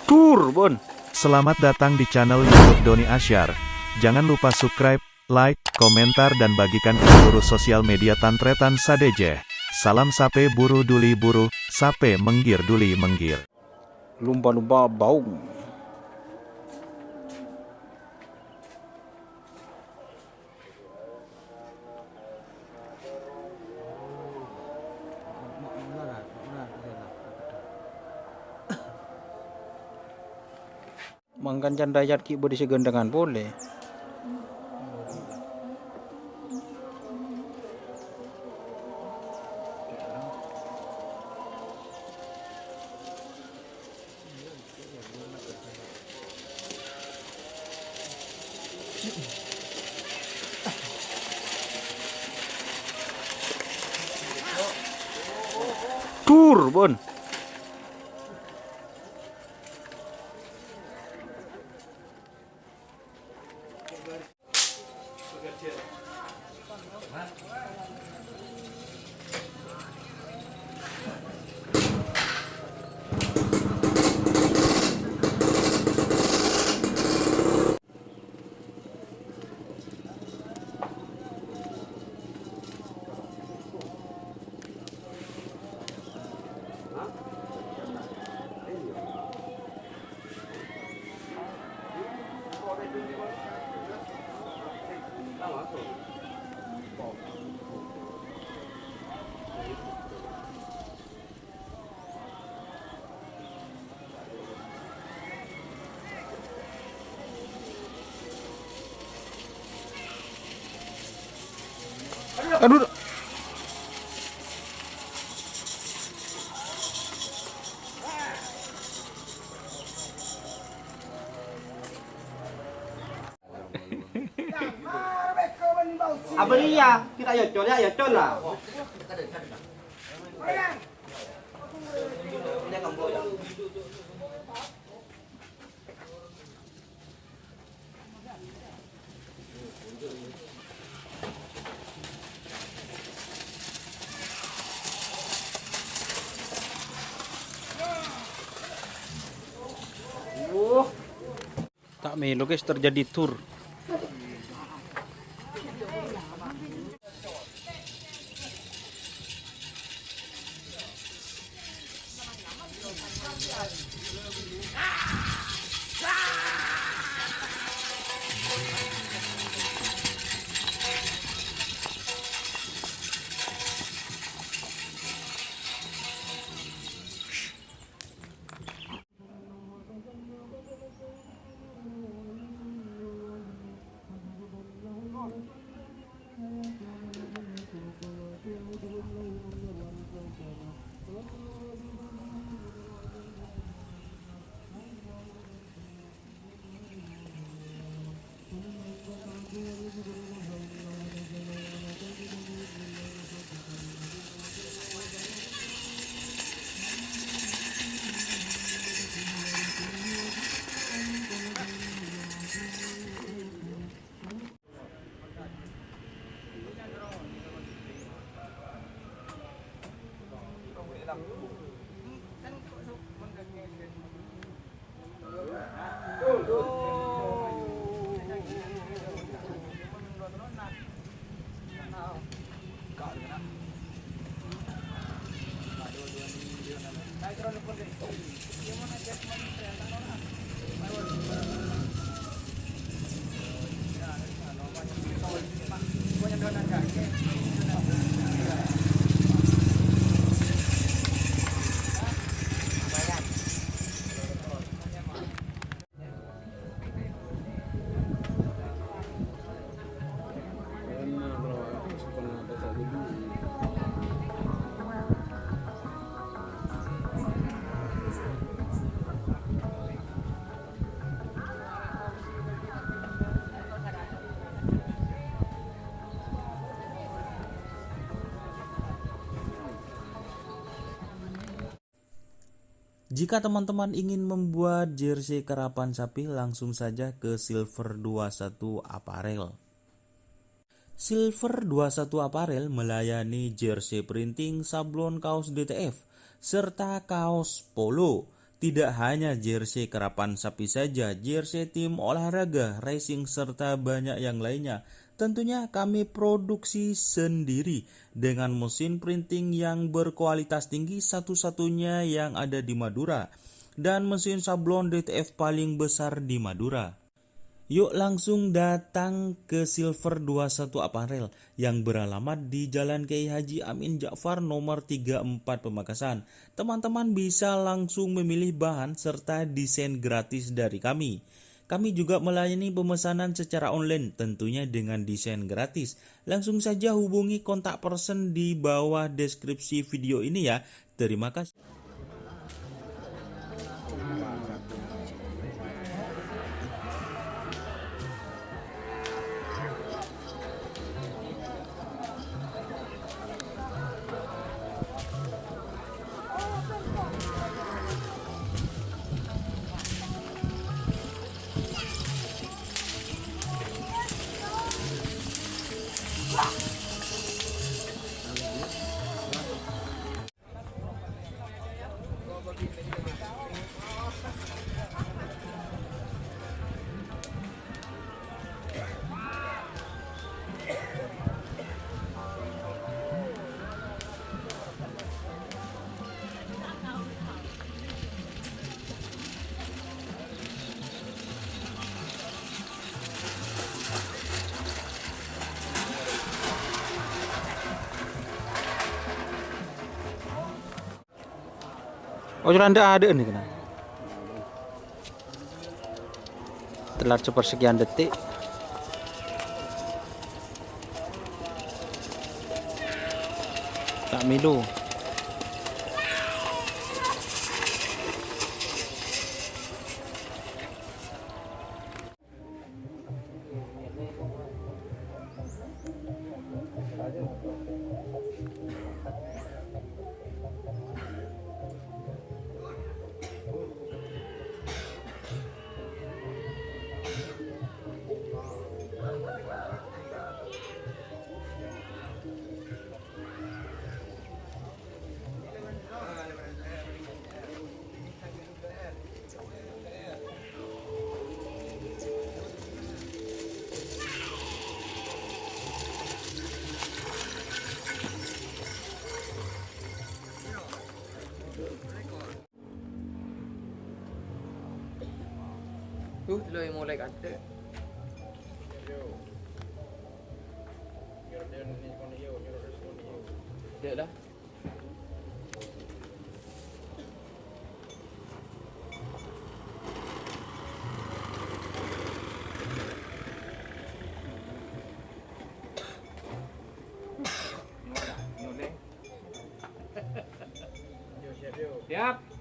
Turbon. Selamat datang di channel YouTube Doni Asyar. Jangan lupa subscribe, like, komentar dan bagikan ke seluruh sosial media Tantretan Sadeje. Salam sape buru duli buru, sape menggir duli menggir. Lumba-lumba baung. Mangkan candayat ki bodi segendengan boleh. Turbon. Aduh. Abria, kita ya col lah. Tak melo guys, terjadi tur. Jika teman-teman ingin membuat jersey karapan sapi, langsung saja ke Silver 21 Apparel. Silver 21 Apparel melayani jersey printing, sablon, kaos DTF, serta kaos polo. Tidak hanya jersey kerapan sapi saja, jersey tim olahraga, racing, serta banyak yang lainnya. Tentunya kami produksi sendiri dengan mesin printing yang berkualitas tinggi, satu-satunya yang ada di Madura, dan mesin sablon DTF paling besar di Madura. Yuk langsung datang ke Silver 21 Apparel yang beralamat di Jalan Kiai Haji Amin Ja'far nomor 34 Pamekasan. Teman-teman bisa langsung memilih bahan serta desain gratis dari kami. Kami juga melayani pemesanan secara online tentunya dengan desain gratis. Langsung saja hubungi kontak person di bawah deskripsi video ini ya. Terima kasih. Oh, jalan ada nih kena. Telat sepersekian detik. Tak milu. Lo yang mulai kata. Ya dah. Siap.